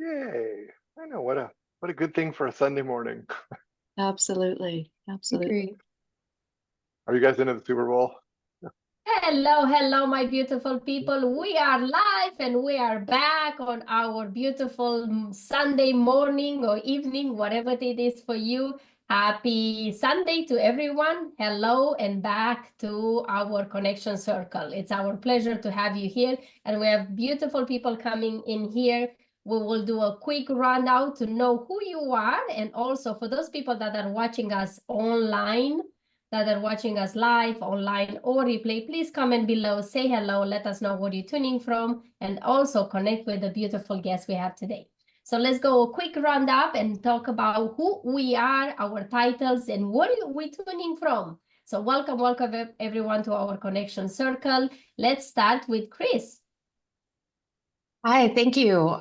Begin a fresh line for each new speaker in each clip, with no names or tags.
Yay. I know what a good thing for a Sunday morning.
Absolutely. Absolutely.
Agree.
Are you guys into the Super Bowl?
Hello, hello, my beautiful people. We are live and we are back on our beautiful Sunday morning or evening, whatever it is for you. Happy Sunday to everyone. Hello and back to our connection circle. It's our pleasure to have you here, and we have beautiful people coming in here. We will do a quick rundown to know who you are, and also for those people that are watching us online, that are watching us live, online, or replay, please comment below, say hello, let us know where you're tuning from, and also connect with the beautiful guests we have today. So let's go a quick roundup and talk about who we are, our titles, and where we're tuning from. So welcome everyone to our connection circle. Let's start with Chris.
Hi, thank you.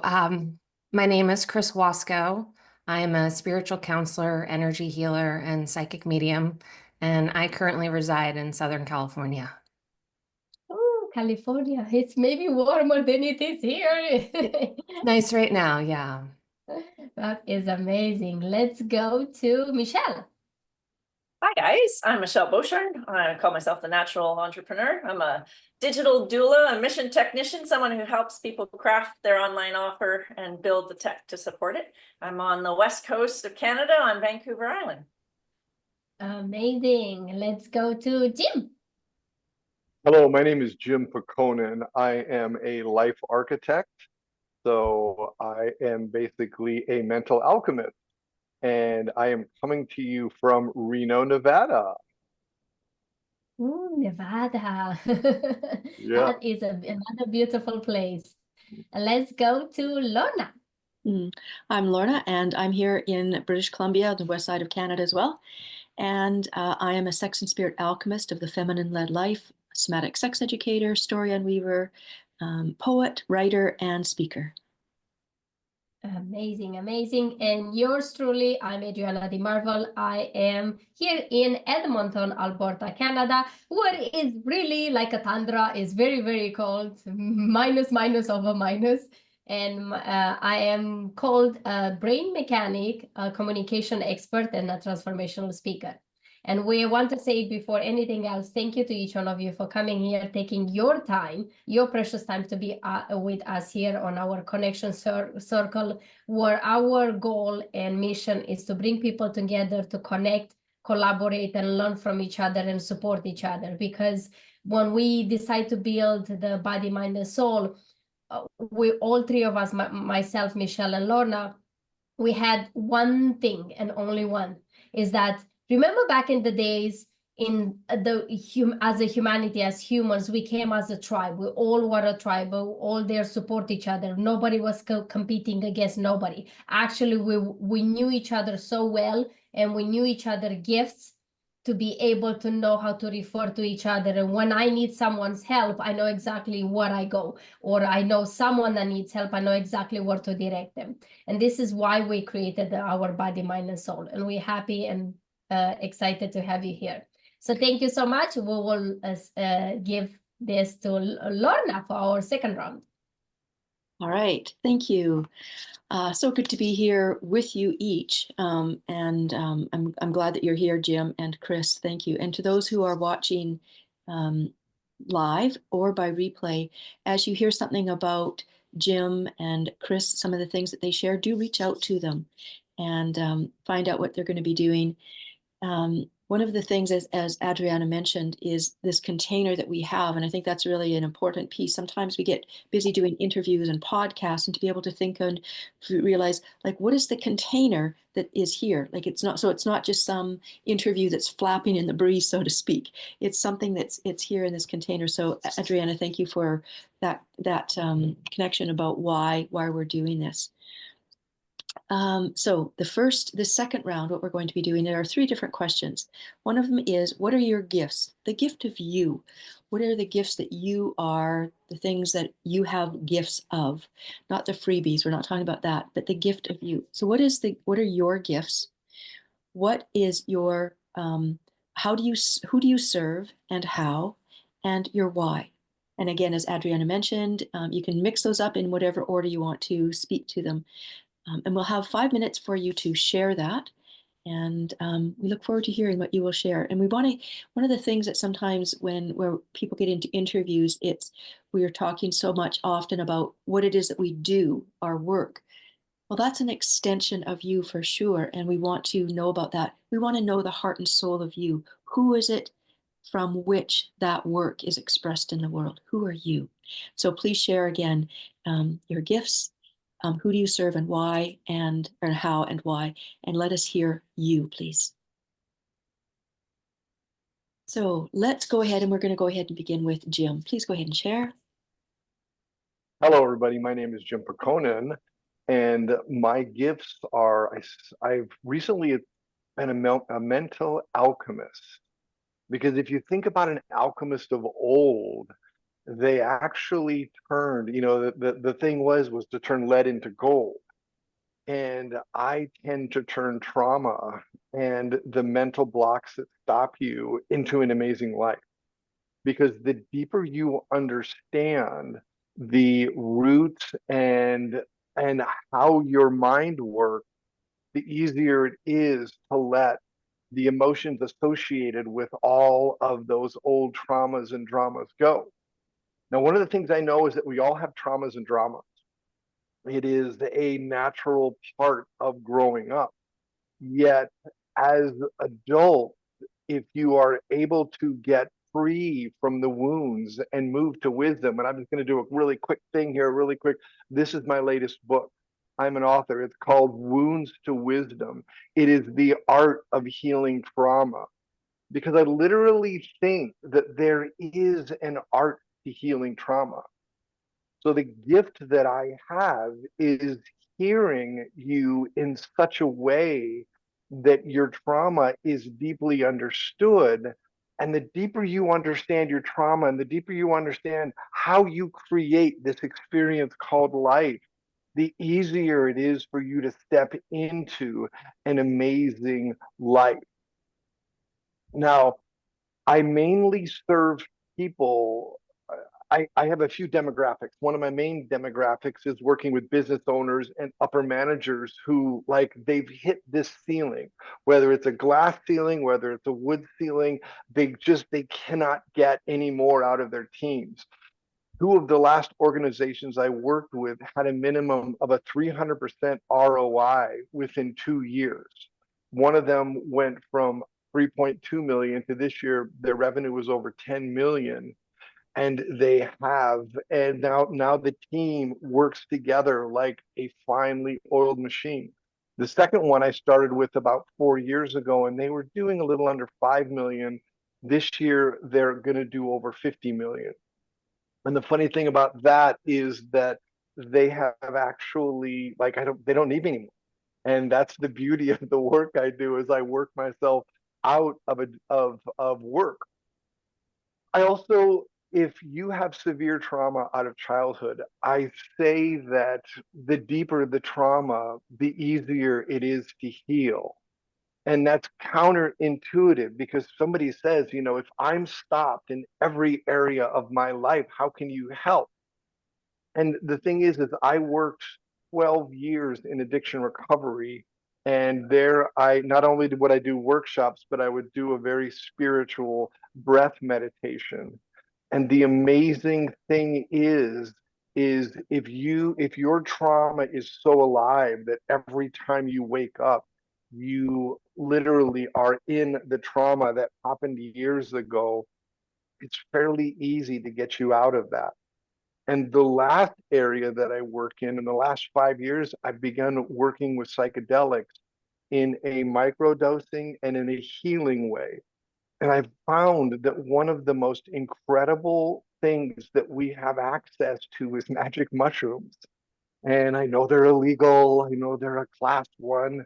My name is Chris Wasko. I'm a spiritual counselor, energy healer, and psychic medium, and I currently reside in Southern California.
Oh, California. It's maybe warmer than it is here.
Nice right now, yeah.
That is amazing. Let's go to Michelle.
Hi guys, I'm Michelle Boshard. I call myself the natural entrepreneur. I'm a digital doula, a mission technician, someone who helps people craft their online offer and build the tech to support it. I'm on the west coast of Canada on Vancouver Island.
Amazing. Let's go to Jim.
Hello, my name is Jim Pehkonen. I am a life architect. So I am basically a mental alchemist. And I am coming to you from Reno, Nevada.
Ooh, Nevada.
Yeah.
That is another beautiful place. Let's go to Lorna.
I'm Lorna, and I'm here in British Columbia, the west side of Canada as well. And I am a sex and spirit alchemist of the feminine-led life, somatic sex educator, story unweaver, poet, writer, and speaker.
Amazing, amazing. And yours truly, I'm Adriana de Marvel. I am here in Edmonton, Alberta, Canada, where is really like a tundra, is very, very cold, minus over minus. And I am called a brain mechanic, a communication expert, and a transformational speaker. And we want to say before anything else, thank you to each one of you for coming here, taking your time, your precious time to be with us here on our connection circle, where our goal and mission is to bring people together to connect, collaborate, and learn from each other and support each other. Because when we decide to build the body, mind, and soul, we all three of us, myself, Michelle, and Lorna, we had one thing and only one, is that remember back in the days, in as a humanity, as humans, we came as a tribe. We all were a tribe. We all there support each other. Nobody was competing against nobody. Actually, we knew each other so well, and we knew each other gifts to be able to know how to refer to each other. And when I need someone's help, I know exactly where I go. Or I know someone that needs help, I know exactly where to direct them. And this is why we created our body, mind, and soul. And we're happy and excited to have you here. So thank you so much. We will give this to Lorna for our second round.
All right, thank you. So good to be here with you each. I'm glad that you're here, Jim and Chris. Thank you. And to those who are watching live or by replay, as you hear something about Jim and Chris, some of the things that they share, do reach out to them and find out what they're going to be doing. One of the things, as Adriana mentioned, is this container that we have. And I think that's really an important piece. Sometimes we get busy doing interviews and podcasts, and to be able to think and realize, like, what is the container that is here? Like, it's not just some interview that's flapping in the breeze, so to speak. It's something it's here in this container. So Adriana, thank you for that connection about why we're doing this. So the second round, what we're going to be doing, there are three different questions. One of them is, what are your gifts? The gift of you. What are the gifts that you are, the things that you have gifts of? Not the freebies, we're not talking about that, but the gift of you. So what are your gifts? What is your, who do you serve and how, and your why? And again, as Adriana mentioned, you can mix those up in whatever order you want to speak to them. And we'll have 5 minutes for you to share that. And we look forward to hearing what you will share. And we want to, one of the things that sometimes where people get into interviews, we are talking so much often about what it is that we do, our work. Well, that's an extension of you for sure. And we want to know about that. We want to know the heart and soul of you. Who is it from which that work is expressed in the world? Who are you? So please share again your gifts. Who do you serve and why, or how and why? And let us hear you, please. So let's go ahead, and we're going to go ahead and begin with Jim. Please go ahead and share.
Hello, everybody. My name is Jim Pehkonen, and my gifts are I've recently been a mental alchemist. Because if you think about an alchemist of old, they actually turned, the thing was to turn lead into gold. And I tend to turn trauma and the mental blocks that stop you into an amazing life. Because the deeper you understand the roots and how your mind works, the easier it is to let the emotions associated with all of those old traumas and dramas go. Now, one of the things I know is that we all have traumas and dramas. It is a natural part of growing up. Yet, as adults, if you are able to get free from the wounds and move to wisdom, and I'm just going to do a really quick thing here, really quick. This is my latest book. I'm an author. It's called Wounds to Wisdom. It is the art of healing trauma. Because I literally think that there is an art to healing trauma. So the gift that I have is hearing you in such a way that your trauma is deeply understood. And the deeper you understand your trauma and the deeper you understand how you create this experience called life, the easier it is for you to step into an amazing life. Now, I mainly serve people. I have a few demographics. One of my main demographics is working with business owners and upper managers who, like, they've hit this ceiling, whether it's a glass ceiling, whether it's a wood ceiling, they cannot get any more out of their teams. Two of the last organizations I worked with had a minimum of a 300% ROI within 2 years. One of them went from 3.2 million to this year, their revenue was over 10 million. And now the team works together like a finely oiled machine. The second one I started with about 4 years ago, and they were doing a little under 5 million. This year, they're going to do over 50 million. And the funny thing about that is that they have actually, they don't need me anymore. And that's the beauty of the work I do, is I work myself out of work. I also, if you have severe trauma out of childhood, I say that the deeper the trauma, the easier it is to heal. And that's counterintuitive, because somebody says, if I'm stopped in every area of my life, how can you help? And the thing is I worked 12 years in addiction recovery. And there not only would I do workshops, but I would do a very spiritual breath meditation. And the amazing thing is if your trauma is so alive that every time you wake up, you literally are in the trauma that happened years ago, it's fairly easy to get you out of that. And the last area that I work in the last 5 years, I've begun working with psychedelics in a microdosing and in a healing way. And I've found that one of the most incredible things that we have access to is magic mushrooms. And I know they're illegal, I know they're a class 1,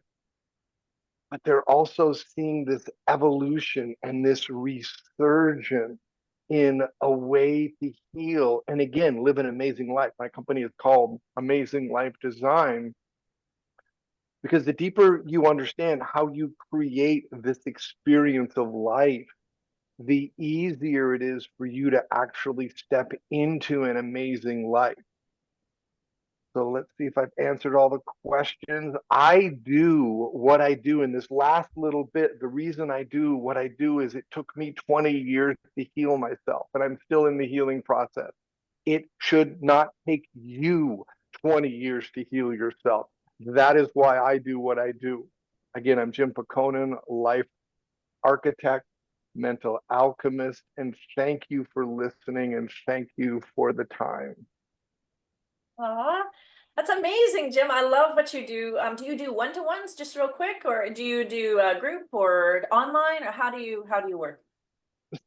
but they're also seeing this evolution and this resurgence in a way to heal and, again, live an amazing life. My company is called Amazing Life Design, because the deeper you understand how you create this experience of life, the easier it is for you to actually step into an amazing life. So let's see if I've answered all the questions. I do what I do in this last little bit. The reason I do what I do is it took me 20 years to heal myself, and I'm still in the healing process. It should not take you 20 years to heal yourself. That is why I do what I do. Again, I'm Jim Pehkonen, life architect, mental alchemist, and thank you for listening and thank you for the time.
Aw, that's amazing, Jim. I love what you do. Do you do one-to-ones just real quick, or do you do a group or online, or how do you work?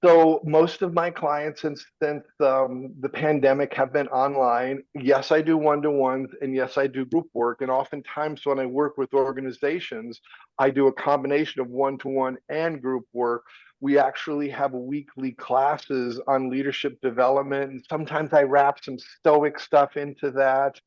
So most of my clients since the pandemic have been online. Yes, I do one-to-ones, and yes, I do group work. And oftentimes when I work with organizations, I do a combination of one-to-one and group work. We actually have weekly classes on leadership development, and sometimes I wrap some stoic stuff into that.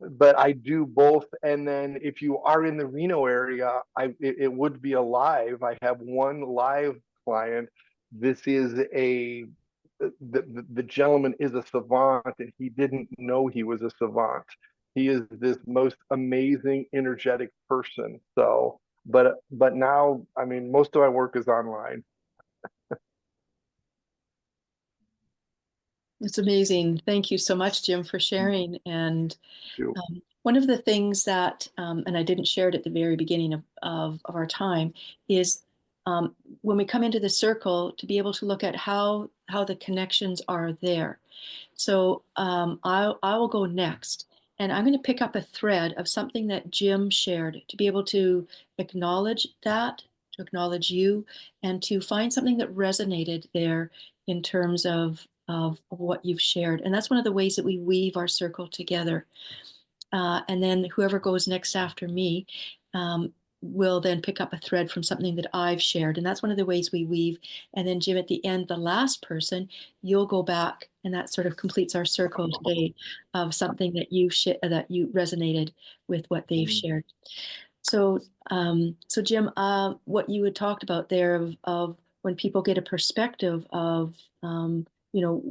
But I do both. And then if you are in the Reno area, it would be a live. I have one live client. This is the gentleman is a savant, and he didn't know he was a savant. He is this most amazing, energetic person. So, but now, I mean, most of my work is online.
It's amazing. Thank you so much, Jim, for sharing. And
Too.
one of the things that, and I didn't share it at the very beginning of our time, is when we come into the circle, to be able to look at how the connections are there. So I will go next, and I'm going to pick up a thread of something that Jim shared to be able to acknowledge that, to acknowledge you, and to find something that resonated there in terms of what you've shared. And that's one of the ways that we weave our circle together. And then whoever goes next after me will then pick up a thread from something that I've shared. And that's one of the ways we weave. And then Jim, at the end, the last person, you'll go back, and that sort of completes our circle today of something that that you resonated with what they've shared. So, so Jim, what you had talked about there of when people get a perspective of,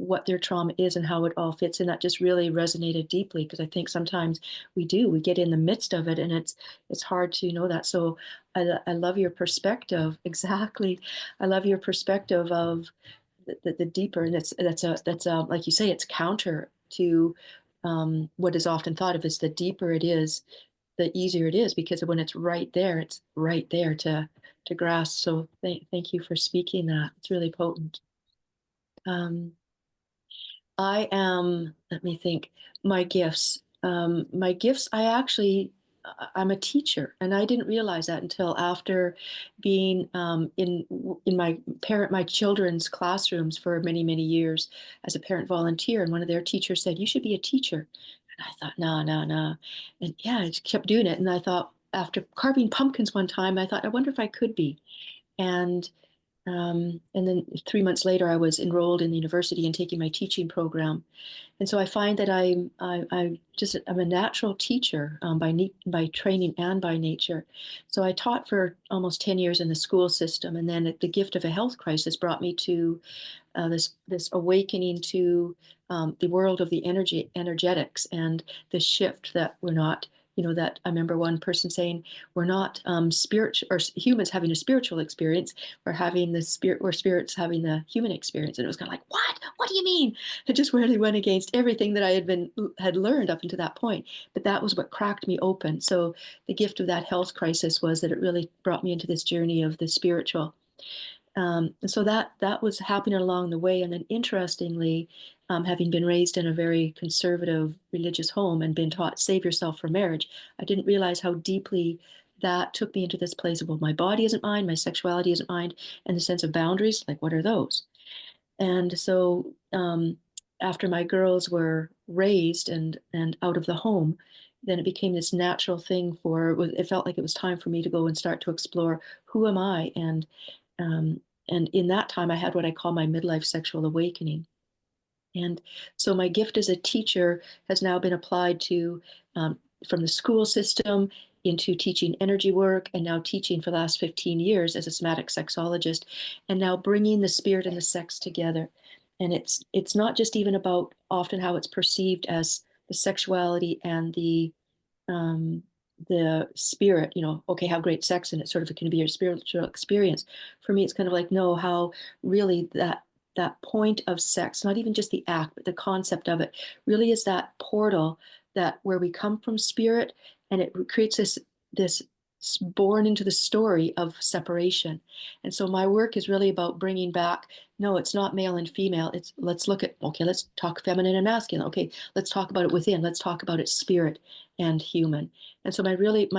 what their trauma is and how it all fits in, that just really resonated deeply, because I think sometimes we get in the midst of it, and it's hard to know that. So I love your perspective. Exactly. I love your perspective of the deeper, and that's like you say, it's counter to what is often thought of as the deeper it is, the easier it is, because when it's right there to grasp. So thank you for speaking that. It's really potent. I am, let me think, my gifts. I'm a teacher, and I didn't realize that until after being in my children's classrooms for many, many years as a parent volunteer. And one of their teachers said, "You should be a teacher." And I thought, no, no, no. And yeah, I just kept doing it. And I thought, after carving pumpkins one time, I thought, I wonder if I could be. And then 3 months later, I was enrolled in the university and taking my teaching program. And so I find that I'm a natural teacher by training and by nature. So I taught for almost 10 years in the school system, and then the gift of a health crisis brought me to this awakening to the world of the energetics, and the shift that we're not. That I remember one person saying, we're not spiritual, or humans having a spiritual experience. We're spirits having the human experience. And it was kind of like, what do you mean? It just really went against everything that I had learned up until that point. But that was what cracked me open. So the gift of that health crisis was that it really brought me into this journey of the spiritual. And so that was happening along the way. And then interestingly, having been raised in a very conservative religious home and been taught save yourself for marriage, I didn't realize how deeply that took me into this place of, well, my body isn't mine, my sexuality isn't mine, and the sense of boundaries, like, what are those? And so after my girls were raised and out of the home, then it became this natural thing it felt like it was time for me to go and start to explore, who am I? And in that time, I had what I call my midlife sexual awakening. And so my gift as a teacher has now been applied to from the school system into teaching energy work, and now teaching for the last 15 years as a somatic sexologist, and now bringing the spirit and the sex together. And it's not just even about often how it's perceived as the sexuality and the spirit, okay, have great sex and it sort of can be your spiritual experience. For me, it's kind of like, no, how really that point of sex, not even just the act, but the concept of it, really is that portal that where we come from spirit, and it creates this born into the story of separation. And so my work is really about bringing back, no, it's not male and female. It's let's look at, okay, let's talk feminine and masculine. Okay, let's talk about it within. Let's talk about it spirit and human. And so my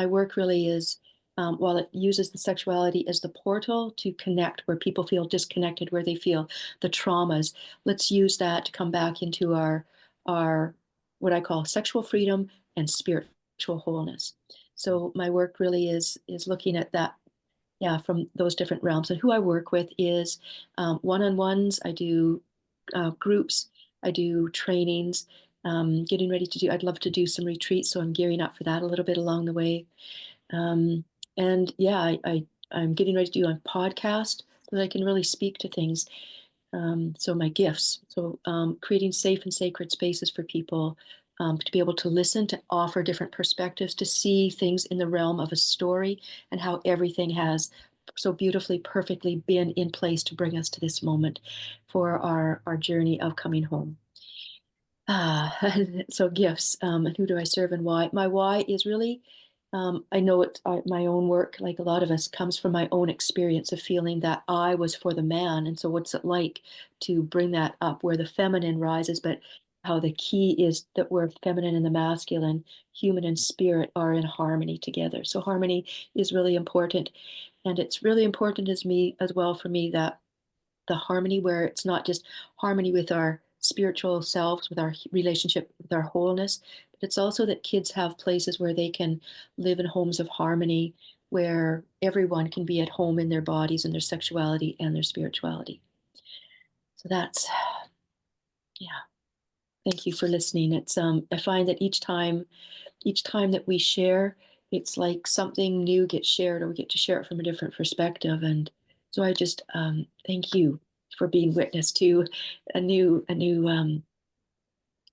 work really is, while it uses the sexuality as the portal to connect where people feel disconnected, where they feel the traumas, let's use that to come back into our what I call sexual freedom and spiritual wholeness. So my work really is looking at that, yeah, from those different realms. And who I work with is one-on-ones. I do groups. I do trainings. Getting ready to do, I'd love to do some retreats, so I'm gearing up for that a little bit along the way. And yeah, I'm getting ready to do a podcast so that I can really speak to things. So my gifts, so creating safe and sacred spaces for people to be able to listen, to offer different perspectives, to see things in the realm of a story and how everything has so beautifully, perfectly been in place to bring us to this moment for our journey of coming home. So gifts, and who do I serve and why? My why is really, I know it's my own work, like a lot of us, comes from my own experience of feeling that I was for the man. And so what's it like to bring that up where the feminine rises, but how the key is that we're feminine and the masculine, human and spirit are in harmony together. So harmony is really important. And it's really important as well for me, that the harmony where it's not just harmony with our spiritual selves, with our relationship, with our wholeness, but it's also that kids have places where they can live in homes of harmony, where everyone can be at home in their bodies and their sexuality and their spirituality. So that's, yeah. Thank you for listening. It's I find that each time that we share, it's like something new gets shared, or we get to share it from a different perspective. And so I just thank you for being witness to a new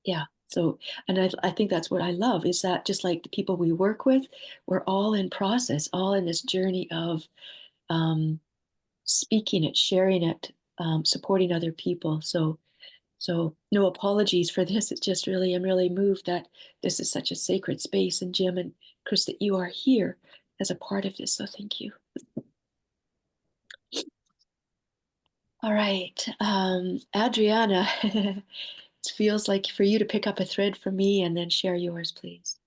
yeah. So, and I think that's what I love, is that just like the people we work with, we're all in process, all in this journey of speaking it, sharing it, supporting other people. So no apologies for this. It's just really, I'm really moved that this is such a sacred space, and Jim and Chris, that you are here as a part of this. So thank you. All right, Adriana, it feels like for you to pick up a thread for me and then share yours, please.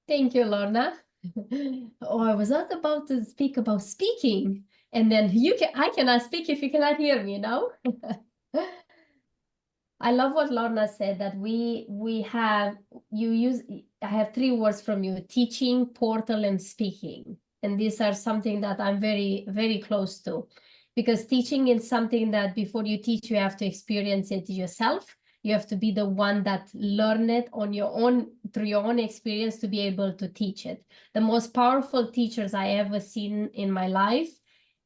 Thank you, Lorna. Oh, I was not about to speak about speaking, and then I cannot speak if you cannot hear me, no? I love what Lorna said, that I have 3 words from you: teaching, portal, and speaking. And these are something that I'm very, very close to, because teaching is something that before you teach, you have to experience it yourself. You have to be the one that learn it on your own, through your own experience, to be able to teach it. The most powerful teachers I ever seen in my life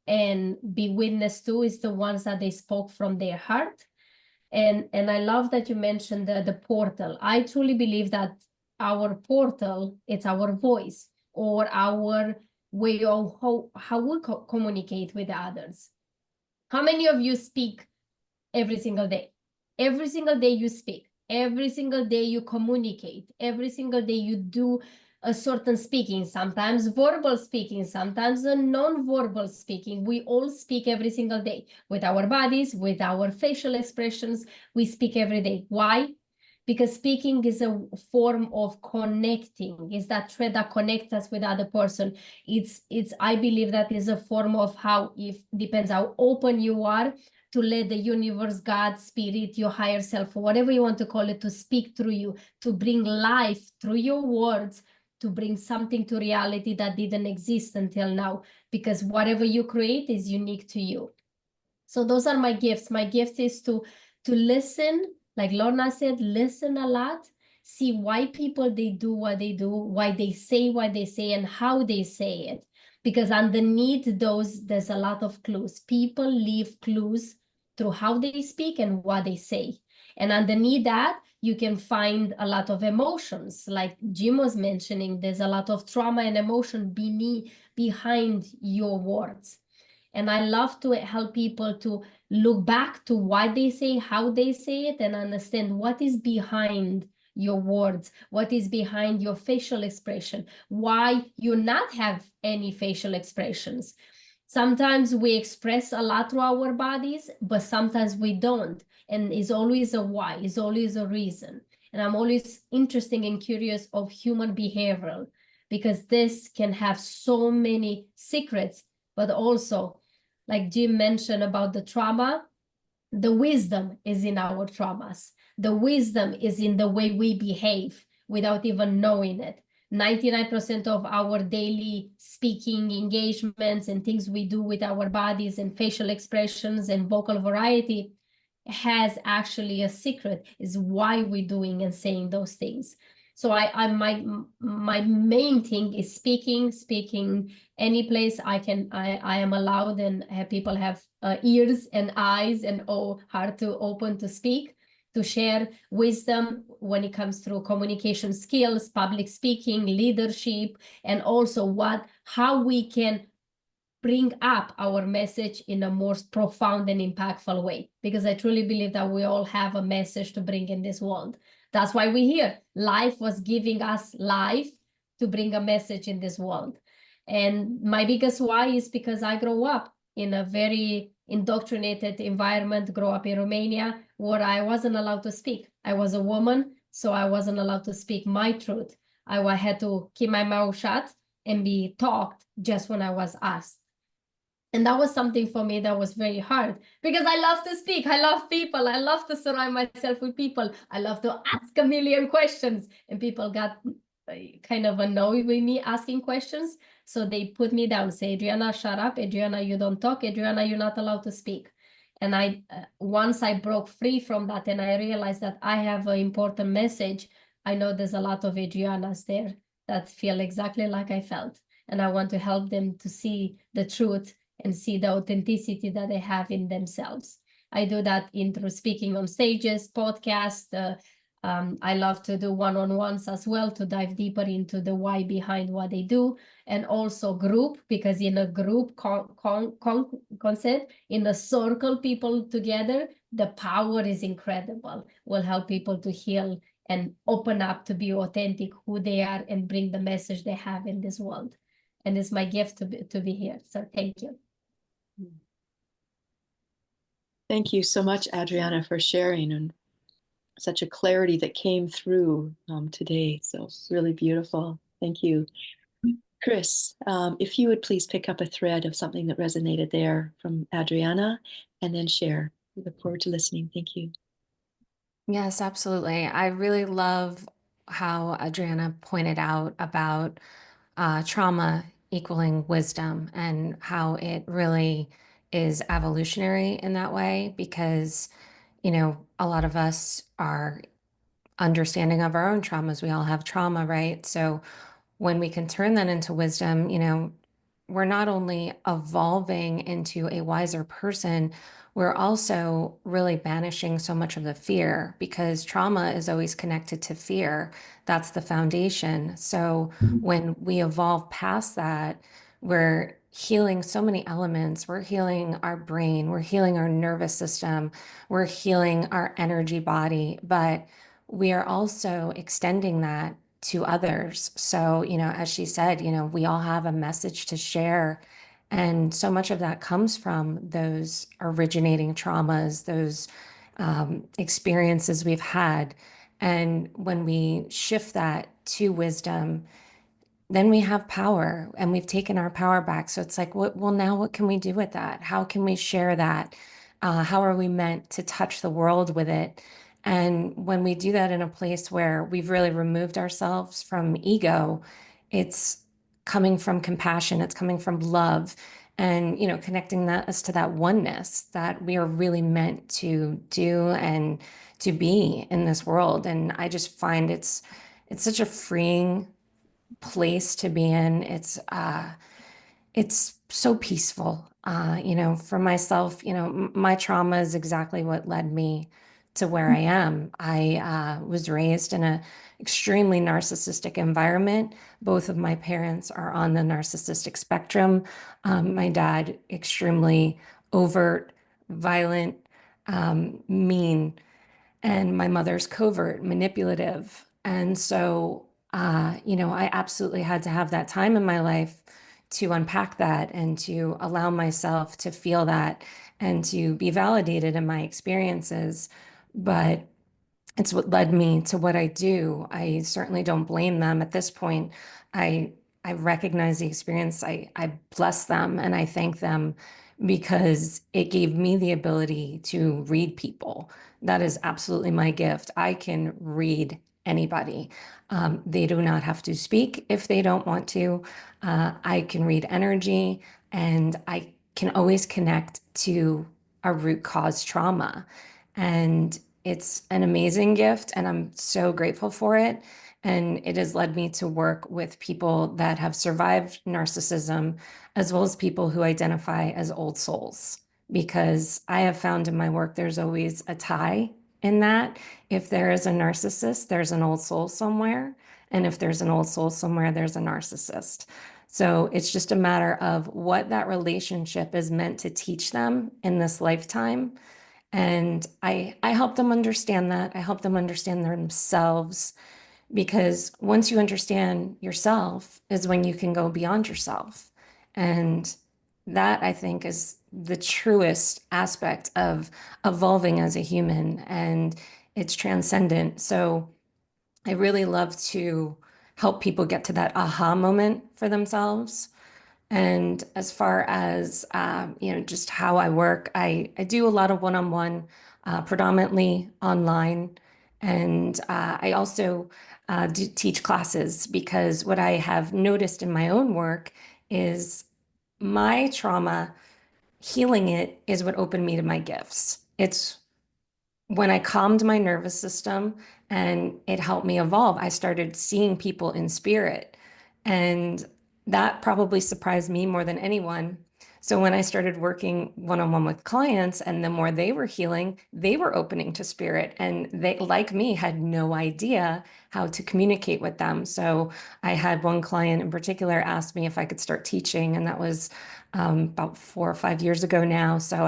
and be witness to is the ones that they spoke from their heart. And I love that you mentioned the portal. I truly believe that our portal, it's our voice, or our way of how we communicate with others. How many of you speak every single day? Every single day you speak. Every single day you communicate. Every single day you do a certain speaking, sometimes verbal speaking, sometimes a non-verbal speaking. We all speak every single day with our bodies, with our facial expressions. We speak every day. Why? Because speaking is a form of connecting. It's that thread that connects us with other person. I believe that is a form of depends how open you are to let the universe, God, spirit, your higher self, or whatever you want to call it, to speak through you, to bring life through your words, to bring something to reality that didn't exist until now, because whatever you create is unique to you. So those are my gifts. My gift is to listen, like Lorna said, listen a lot, see why people they do what they do, why they say what they say, and how they say it. Because underneath those, there's a lot of clues. People leave clues through how they speak and what they say. And underneath that, you can find a lot of emotions. Like Jim was mentioning, there's a lot of trauma and emotion behind your words. And I love to help people to look back to why they say, how they say it, and understand what is behind your words, what is behind your facial expression, why you not have any facial expressions. Sometimes we express a lot through our bodies, but sometimes we don't. And it's always a why, it's always a reason. And I'm always interested and curious of human behavior, because this can have so many secrets, but also, like Jim mentioned about the trauma, the wisdom is in our traumas. The wisdom is in the way we behave without even knowing it. 99% of our daily speaking engagements and things we do with our bodies and facial expressions and vocal variety has actually a secret, is why we're doing and saying those things. So my main thing is speaking any place I am allowed, and people have ears and eyes and heart to open to speak, to share wisdom when it comes through communication skills, public speaking, leadership, and also how we can bring up our message in a more profound and impactful way. Because I truly believe that we all have a message to bring in this world. That's why we're here. Life was giving us life to bring a message in this world. And my biggest why is because I grew up in a very indoctrinated environment, grew up in Romania, where I wasn't allowed to speak. I was a woman, so I wasn't allowed to speak my truth. I had to keep my mouth shut and be talked just when I was asked. And that was something for me that was very hard, because I love to speak. I love people. I love to surround myself with people. I love to ask a million questions. And people got kind of annoyed with me asking questions. So they put me down, say, Adriana, shut up. Adriana, you don't talk. Adriana, you're not allowed to speak. And once I broke free from that and I realized that I have an important message, I know there's a lot of Adrianas there that feel exactly like I felt. And I want to help them to see the truth and see the authenticity that they have in themselves. I do that through speaking on stages, podcasts. I love to do one-on-ones as well, to dive deeper into the why behind what they do, and also group, because in a group concept, in a circle, people together, the power is incredible. Will help people to heal and open up to be authentic, who they are, and bring the message they have in this world. And it's my gift to be here. So thank you.
Thank you so much, Adriana, for sharing, and such a clarity that came through today. So really beautiful. Thank you. Chris, if you would please pick up a thread of something that resonated there from Adriana and then share. We look forward to listening. Thank you.
Yes, absolutely. I really love how Adriana pointed out about trauma equaling wisdom, and how it really is evolutionary in that way, because, a lot of us are understanding of our own traumas. We all have trauma, right? So when we can turn that into wisdom, we're not only evolving into a wiser person, we're also really banishing so much of the fear, because trauma is always connected to fear. That's the foundation. So when we evolve past that, we're healing so many elements. We're healing our brain, we're healing our nervous system, we're healing our energy body, but we are also extending that to others. So, as she said, we all have a message to share. And so much of that comes from those originating traumas, those experiences we've had. And when we shift that to wisdom, then we have power, and we've taken our power back. So it's like, well, now what can we do with that? How can we share that? How are we meant to touch the world with it? And when we do that in a place where we've really removed ourselves from ego, it's coming from compassion, it's coming from love. and, connecting us to that oneness that we are really meant to do and to be in this world. And I just find it's such a freeing place to be in. It's so peaceful. For myself, my trauma is exactly what led me to where I am. I was raised in an extremely narcissistic environment. Both of my parents are on the narcissistic spectrum. My dad, extremely overt, violent, mean, and my mother's covert, manipulative. And so, I absolutely had to have that time in my life to unpack that and to allow myself to feel that and to be validated in my experiences. But it's what led me to what I do. I certainly don't blame them at this point. I recognize the experience. I bless them and I thank them because it gave me the ability to read people. That is absolutely my gift. I can read anybody. They do not have to speak if they don't want to. I can read energy and I can always connect to a root cause trauma. And it's an amazing gift, and I'm so grateful for it. And it has led me to work with people that have survived narcissism, as well as people who identify as old souls, because I have found in my work there's always a tie in that. If there is a narcissist, there's an old soul somewhere. And if there's an old soul somewhere, there's a narcissist. So it's just a matter of what that relationship is meant to teach them in this lifetime. And I help them understand that. I help them understand themselves, because once you understand yourself is when you can go beyond yourself. And that, I think, is the truest aspect of evolving as a human, and it's transcendent. So I really love to help people get to that aha moment for themselves. And as far as just how I work, I do a lot of one-on-one, predominantly online, and I also do teach classes, because what I have noticed in my own work is my trauma, healing it is what opened me to my gifts. It's when I calmed my nervous system and it helped me evolve, I started seeing people in spirit. And that probably surprised me more than anyone. So when I started working one-on-one with clients, and the more they were healing, they were opening to spirit, and they, like me, had no idea how to communicate with them. So I had one client in particular ask me if I could start teaching, and that was about 4 or 5 years ago now. So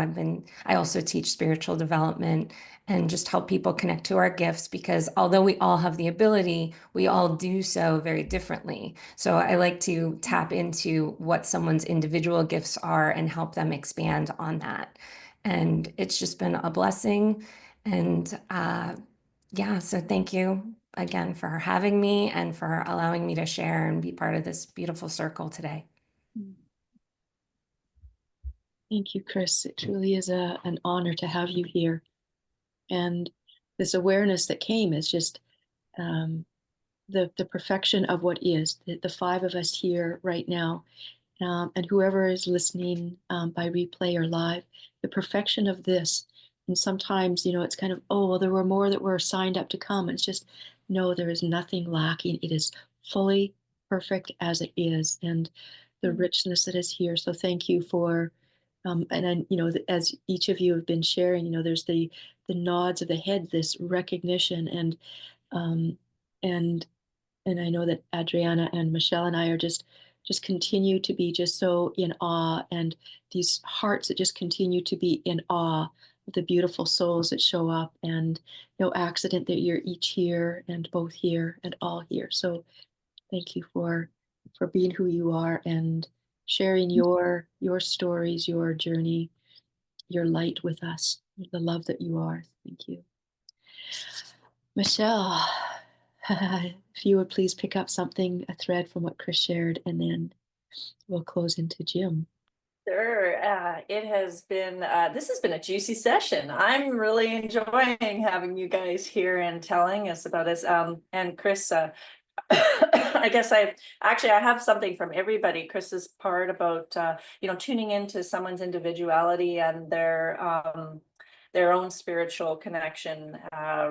I also teach spiritual development and just help people connect to our gifts, because although we all have the ability, we all do so very differently. So I like to tap into what someone's individual gifts are and help them expand on that. And it's just been a blessing. And so thank you again for having me and for allowing me to share and be part of this beautiful circle today.
Thank you, Chris. It truly is an honor to have you here. And this awareness that came is just the perfection of what is, the 5 of us here right now, and whoever is listening by replay or live, the perfection of this. And sometimes, it's kind of, oh, well, there were more that were signed up to come. And it's just, no, there is nothing lacking. It is fully perfect as it is, and the richness that is here. So thank you for, and then, as each of you have been sharing, there's the nods of the head, this recognition, and I know that Adriana and Michelle and I are just continue to be just so in awe, and these hearts that just continue to be in awe of the beautiful souls that show up, and no accident that you're each here and both here and all here. So thank you for being who you are and sharing your stories, your journey, your light with us, the love that you are. Thank you. Michelle, if you would please pick up something, a thread from what Chris shared, and then we'll close into Jim.
Sure. It has been, this has been a juicy session. I'm really enjoying having you guys here and telling us about this. And Chris, I guess I have something from everybody. Chris's part about tuning into someone's individuality and their own spiritual connection.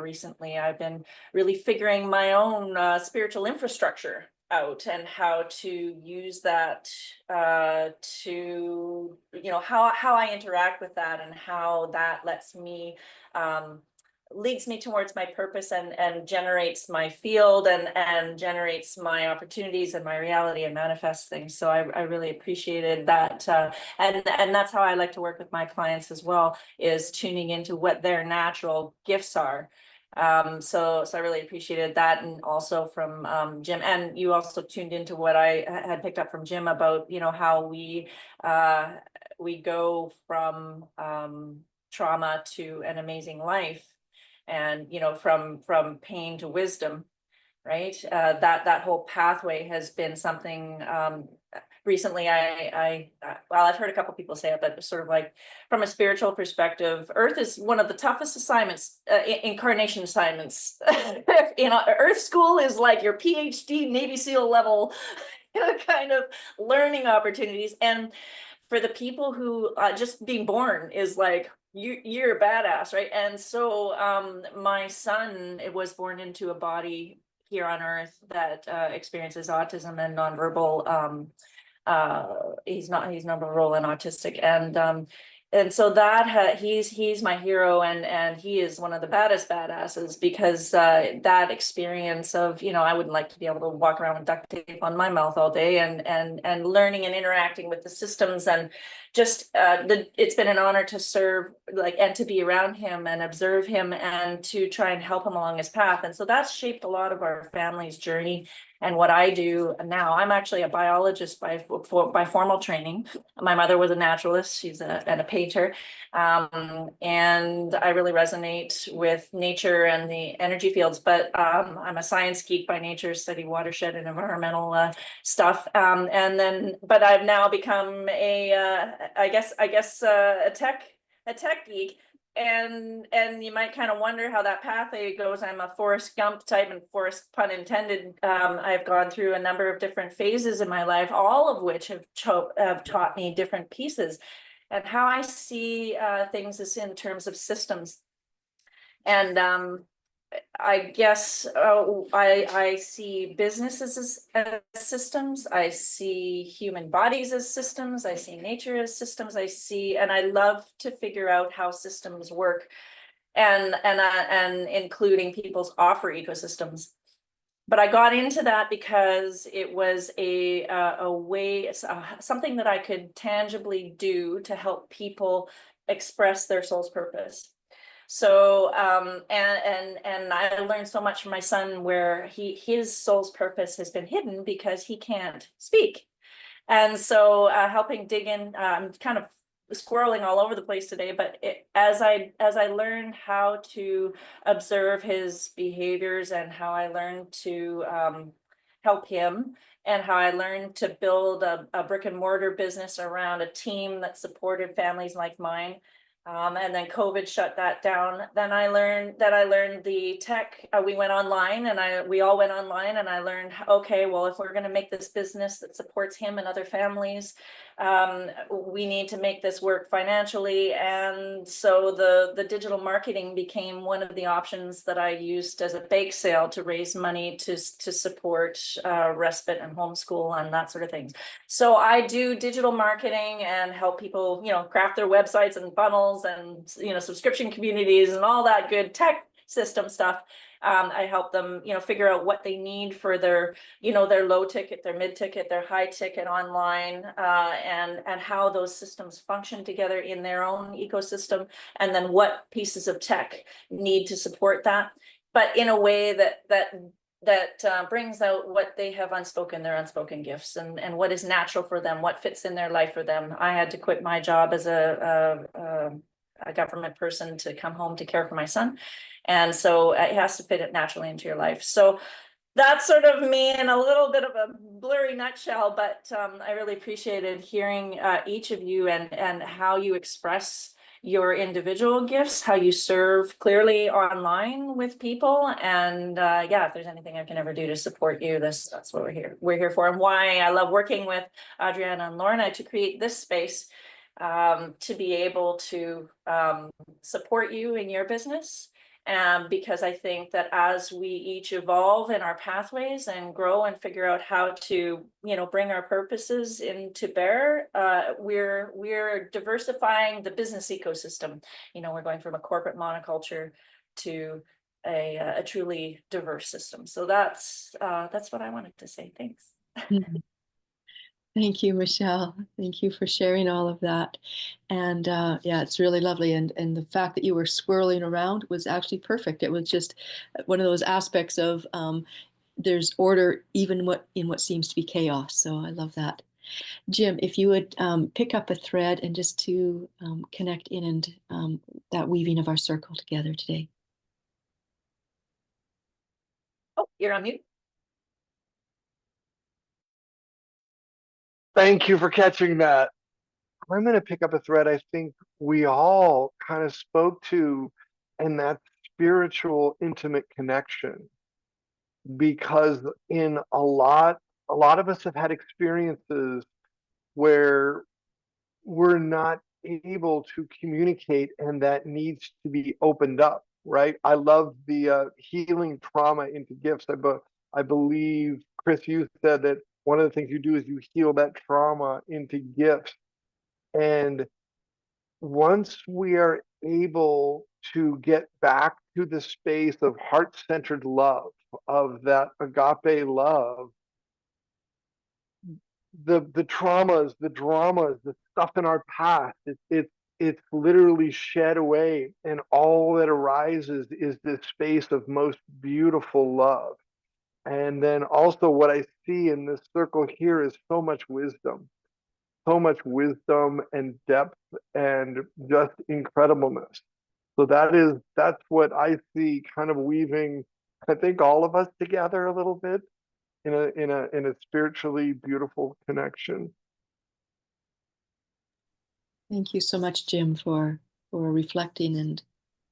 Recently, I've been really figuring my own spiritual infrastructure out and how to use that to how I interact with that and how that lets me leads me towards my purpose and generates my field and generates my opportunities and my reality and manifests things. So I really appreciated that. And that's how I like to work with my clients as well, is tuning into what their natural gifts are. So I really appreciated that. And also from Jim, and you also tuned into what I had picked up from Jim about, how we go from trauma to an amazing life, and from pain to wisdom, right? That whole pathway has been something recently I've heard a couple people say it, but sort of like from a spiritual perspective, Earth is one of the toughest assignments, incarnation assignments. Earth school is like your PhD Navy SEAL level kind of learning opportunities. And for the people who just being born is like, you're a badass, right? And so my son was born into a body here on Earth that experiences autism and nonverbal. He's nonverbal and autistic, and so that he's my hero, and he is one of the baddest badasses, because that experience of I wouldn't like to be able to walk around with duct tape on my mouth all day, and learning and interacting with the systems, and just it's been an honor to serve and to be around him and observe him and to try and help him along his path. And so that's shaped a lot of our family's journey. And what I do now, I'm actually a biologist by formal training. My mother was a naturalist, and a painter. And I really resonate with nature and the energy fields, but I'm a science geek by nature, study watershed and environmental stuff. But I've now become a tech geek. And you might kind of wonder how that pathway goes. I'm a Forrest Gump type, and Forrest pun intended. I've gone through a number of different phases in my life, all of which have taught me different pieces, and how I see things is in terms of systems. And I guess I see businesses as systems. I see human bodies as systems. I see nature as systems. And I love to figure out how systems work, and including people's offer ecosystems. But I got into that because it was a way, something that I could tangibly do to help people express their soul's purpose. So and I learned so much from my son, where his soul's purpose has been hidden because he can't speak. And so helping dig in, I'm kind of squirreling all over the place today, but as I learned how to observe his behaviors, and how I learned to help him, and how I learned to build a brick and mortar business around a team that supported families like mine. And then COVID shut that down. Then I learned the tech. We went online, and we all went online, and I learned, okay, well, if we're going to make this business that supports him and other families, we need to make this work financially. And so the digital marketing became one of the options that I used as a bake sale to raise money to support respite and homeschool and that sort of things. So I do digital marketing and help people, craft their websites and funnels and, subscription communities and all that good tech system stuff. I help them, figure out what they need for their, their low ticket, their mid ticket, their high ticket online, and how those systems function together in their own ecosystem, and then what pieces of tech need to support that, but in a way that brings out what they have their unspoken gifts, and what is natural for them, what fits in their life for them. I had to quit my job as a government person to come home to care for my son. And so it has to fit it naturally into your life. So that's sort of me in a little bit of a blurry nutshell, but I really appreciated hearing each of you and how you express your individual gifts, how you serve clearly online with people. And yeah, if there's anything I can ever do to support you, that's what we're here for, and why I love working with Adriana and Lorna to create this space, to be able to support you in your business. Because I think that as we each evolve in our pathways and grow and figure out how to, bring our purposes into bear, we're diversifying the business ecosystem. We're going from a corporate monoculture to a truly diverse system. So that's what I wanted to say. Thanks.
Thank you, Michelle. Thank you for sharing all of that. And yeah, it's really lovely. And the fact that you were swirling around was actually perfect. It was just one of those aspects of there's order even in what seems to be chaos. So I love that. Jim, if you would pick up a thread and just to connect in and that weaving of our circle together today.
Oh, you're on mute.
Thank you for catching that. I'm going to pick up a thread I think we all kind of spoke to, and that spiritual intimate connection. Because in a lot of us have had experiences where we're not able to communicate, and that needs to be opened up, right? I love the healing trauma into gifts. I believe, Chris, you said that one of the things you do is you heal that trauma into gifts. And once we are able to get back to the space of heart-centered love, of that agape love, the traumas, the dramas, the stuff in our past, it's literally shed away, and all that arises is this space of most beautiful love. And then also what I see in this circle here is so much wisdom and depth and just incredibleness. So that's what I see kind of weaving, I think, all of us together a little bit in a spiritually beautiful connection.
Thank you so much, Jim, for reflecting and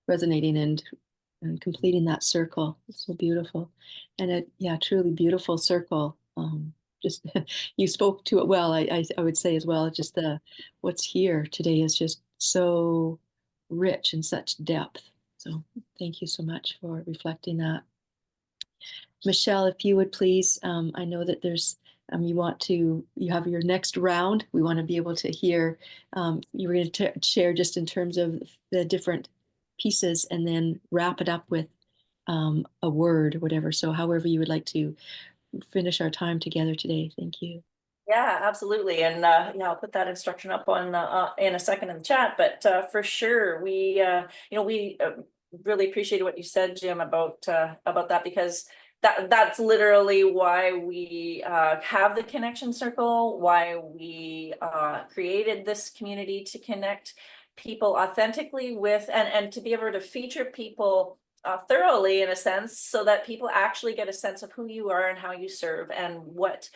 resonating and completing that circle. It's so beautiful. And yeah, truly beautiful circle. Just you spoke to it well. I would say as well, just what's here today is just so rich and such depth. So thank you so much for reflecting that. Michelle, if you would please, I know that there's you have your next round. We want to be able to hear, you were going to share just in terms of the different pieces and then wrap it up with a word or whatever. So however you would like to finish our time together today. Thank you.
Yeah, absolutely. And yeah, I'll put that instruction up on in a second in the chat. But for sure, we really appreciated what you said, Jim, about that, because that's literally why we have the connection circle, why we created this community, to connect people authentically with and to be able to feature people thoroughly, in a sense, so that people actually get a sense of who you are and how you serve and what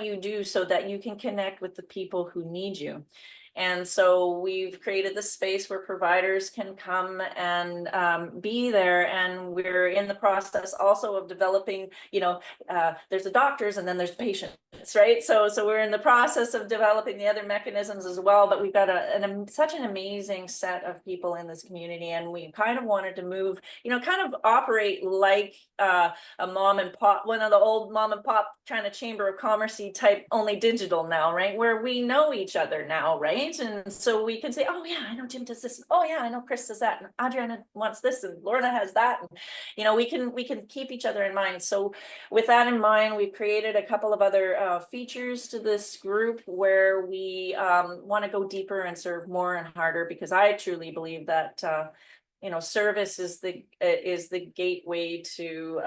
you do, so that you can connect with the people who need you. And so we've created this space where providers can come and be there. And we're in the process also of developing, there's the doctors and then there's patients, right? So we're in the process of developing the other mechanisms as well. But we've got such an amazing set of people in this community. And we kind of wanted to move, kind of operate like a mom and pop, one of the old mom and pop kind of chamber of commerce-y type, only digital now, right? Where we know each other now, right? And so we can say, oh yeah, I know Jim does this. Oh yeah, I know Chris does that. And Adriana wants this, and Lorna has that. And we can keep each other in mind. So with that in mind, we've created a couple of other features to this group where we want to go deeper and serve more and harder, because I truly believe that service is the gateway to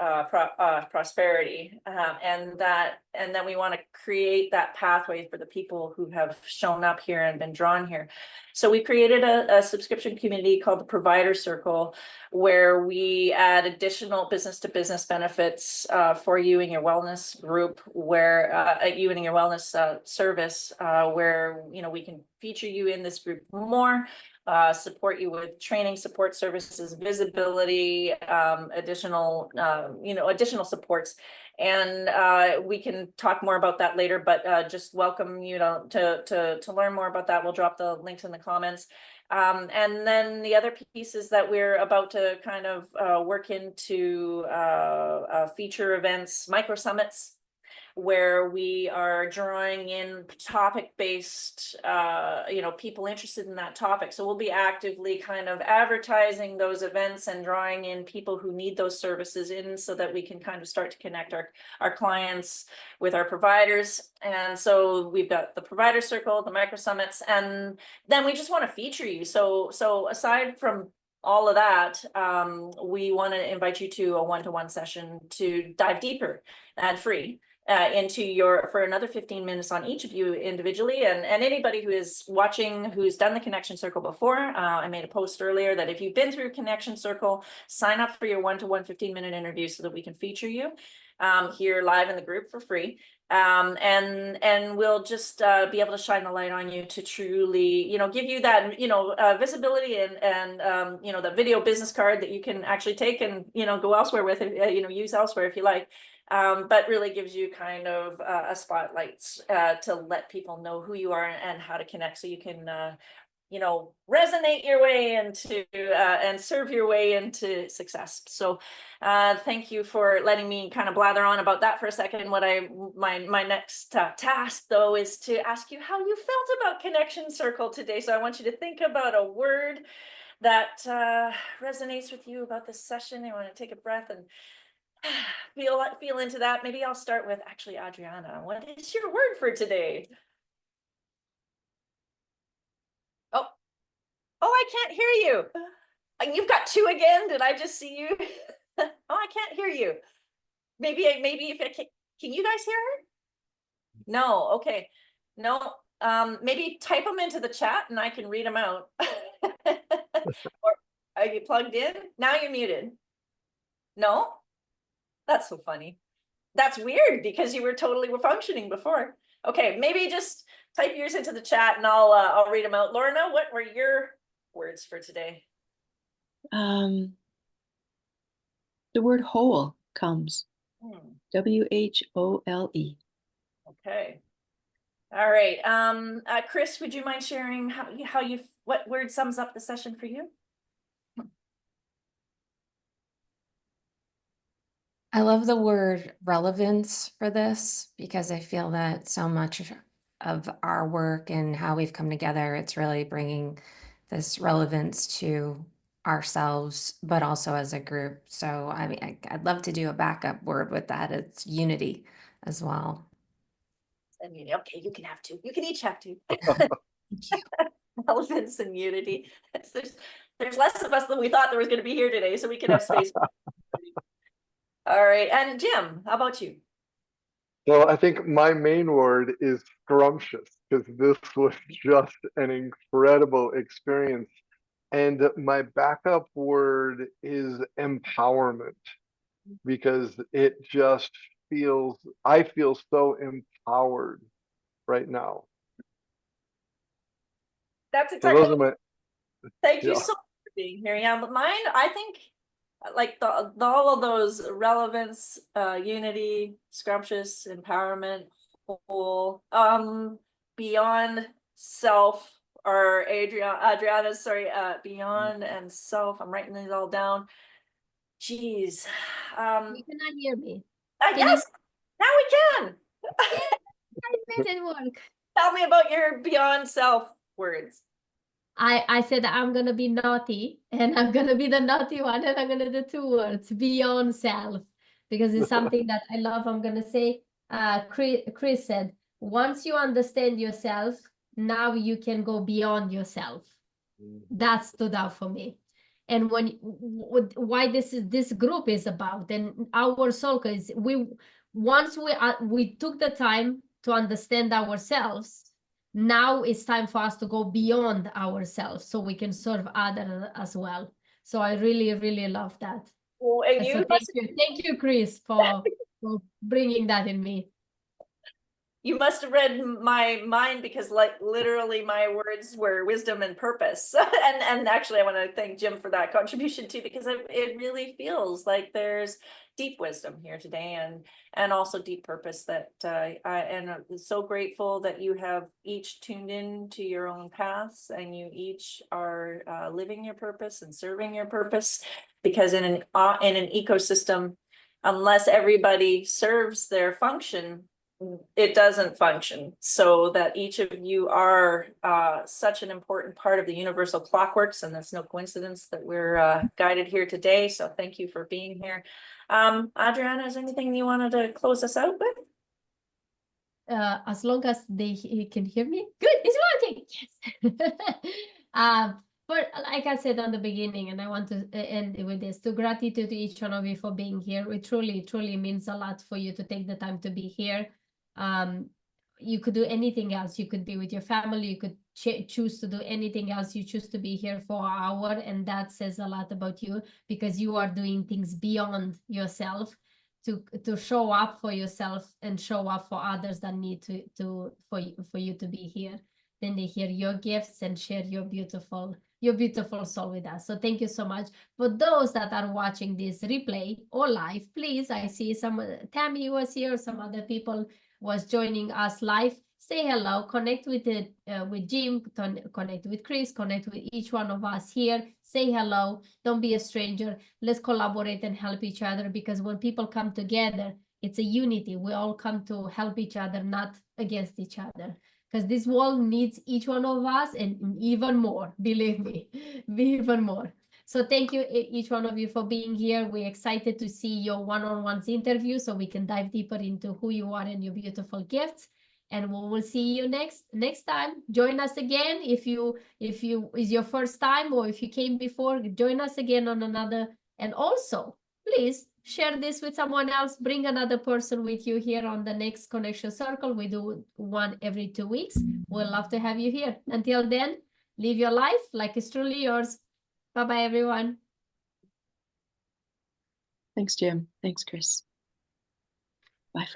prosperity, and then we want to create that pathway for the people who have shown up here and been drawn here. So we created a subscription community called the Provider Circle, where we add additional business-to-business benefits for you and your wellness group, where you and your wellness service, where we can feature you in this group more, support you with training, support services, visibility, additional, additional supports. And we can talk more about that later, but just welcome you to learn more about that. We'll drop the links in the comments. And then the other piece is that we're about to kind of work into feature events, micro summits, where we are drawing in topic-based, people interested in that topic. So we'll be actively kind of advertising those events and drawing in people who need those services in, so that we can kind of start to connect our clients with our providers. And so we've got the provider circle, the micro summits, and then we just want to feature you. So aside from all of that, we want to invite you to a one-to-one session to dive deeper and free for another 15 minutes on each of you individually, and anybody who is watching who's done the Connection Circle before. I made a post earlier that if you've been through Connection Circle, sign up for your one-to-one 15-minute interview so that we can feature you here live in the group for free. And we'll just be able to shine the light on you to truly, give you that, visibility and the video business card that you can actually take and, go elsewhere with, use elsewhere if you like. But really gives you kind of a spotlight to let people know who you are and how to connect, so you can, resonate your way into and serve your way into success. So thank you for letting me kind of blather on about that for a second. My next task though is to ask you how you felt about Connection Circle today. So I want you to think about a word that resonates with you about this session. I want to take a breath and feel into that. Maybe I'll start with actually Adriana. What is your word for today? Oh, I can't hear you. You've got two again. Did I just see you? Oh, I can't hear you. Maybe if I can you guys hear her? No. Okay. No. Maybe type them into the chat and I can read them out. Or are you plugged in? Now you're muted. No? That's so funny. That's weird because you were totally functioning before. Okay, maybe just type yours into the chat and I'll read them out. Lorna, what were your words for today?
The word whole comes. WHOLE.
Okay. All right. Chris, would you mind sharing what word sums up the session for you?
I love the word relevance for this, because I feel that so much of our work and how we've come together, it's really bringing this relevance to ourselves, but also as a group. So I mean, I'd love to do a backup word with that. It's unity as well.
I mean, okay, you can have two. You can each have two.
Thank you.
Relevance and unity. There's less of us than we thought there was going to be here today, so we can have space. All right, and Jim, how about you?
So I think my main word is scrumptious, because this was just an incredible experience. And my backup word is empowerment, because it just I feel so empowered right now.
That's
So
exactly.
those are my,
Thank you
yeah.
so much for being here. Yeah, but mine, I think, like all of those relevance, unity, scrumptious, empowerment, whole, beyond self, or Adriana's, sorry, beyond and self. I'm writing these all down. Jeez.
You cannot hear me.
Yes, now we can.
I made it work.
Tell me about your beyond self words.
I said I'm gonna be naughty, and I'm gonna be the naughty one, and I'm gonna do two words: beyond self, because it's something that I love. I'm gonna say, Chris said, once you understand yourself, now you can go beyond yourself. That stood out for me. And why this group is about, and our soul is once we took the time to understand ourselves. Now it's time for us to go beyond ourselves so we can serve others as well. So I really, really love that.
Well, and
so thank you, Chris, for bringing that in me.
You must have read my mind, because like literally my words were wisdom and purpose. And actually I want to thank Jim for that contribution too, because it really feels like there's deep wisdom here today, and also deep purpose that I'm so grateful that you have each tuned in to your own paths, and you each are living your purpose and serving your purpose, because in an ecosystem, unless everybody serves their function, it doesn't function. So that each of you are such an important part of the universal clockworks, and that's no coincidence that we're guided here today. So thank you for being here. Adriana, is there anything you wanted to close us out with?
As long as they can hear me, good, it's working. Yes. But like I said on the beginning, and I want to end with this, to gratitude to each one of you for being here. It truly means a lot for you to take the time to be here. You could do anything else. You could be with your family. You could choose to do anything else. You choose to be here for an hour, and that says a lot about you, because you are doing things beyond yourself to show up for yourself and show up for others that need for you to be here. Then they hear your gifts and share your beautiful soul with us. So thank you so much. For those that are watching this replay or live, please, I see some Tammy was here, some other people was joining us live. Say hello, connect with Jim, connect with Chris, connect with each one of us here. Say hello, don't be a stranger. Let's collaborate and help each other, because when people come together, it's a unity. We all come to help each other, not against each other. Because this world needs each one of us, and even more, believe me, even more. So thank you, each one of you, for being here. We're excited to see your one-on-ones interview, so we can dive deeper into who you are and your beautiful gifts. And we will see you next time. Join us again if you is your first time, or if you came before. Join us again on another. And also, please share this with someone else. Bring another person with you here on the next Connection Circle. We do one every 2 weeks. We'll love to have you here. Until then, live your life like it's truly yours. Bye-bye, everyone.
Thanks, Jim. Thanks, Chris. Bye.